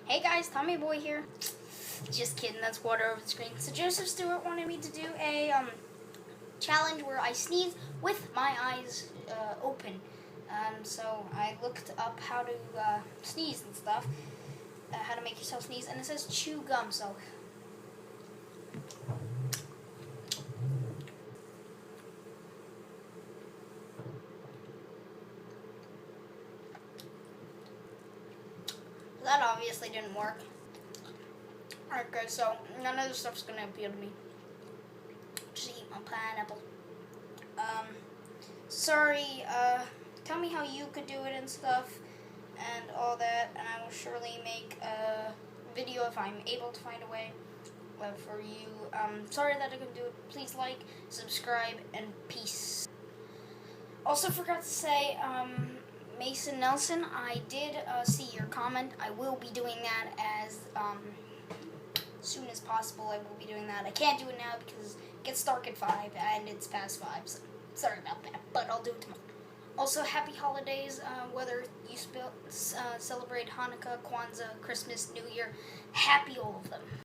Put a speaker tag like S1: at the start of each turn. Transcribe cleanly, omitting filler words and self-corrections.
S1: Hey guys, Tommyboy here. Just kidding, that's water over the screen. So Joseph Stewart wanted me to do a challenge where I sneeze with my eyes open. So I looked up how to sneeze and stuff, how to make yourself sneeze, and it says chew gum, so... That obviously didn't work. Alright guys, so none of this stuff's gonna appeal to me. Just eat my pineapple. Sorry, tell me how you could do it and stuff and all that, and I will surely make a video if I'm able to find a way for you. Sorry that I couldn't do it. Please like, subscribe, and peace. Also forgot to say, Mason Nelson, I did see your comment. I will be doing that as soon as possible. I will be doing that. I can't do it now because it gets dark at 5 and it's past 5, so sorry about that, but I'll do it tomorrow. Also, happy holidays, whether you celebrate Hanukkah, Kwanzaa, Christmas, New Year. Happy all of them.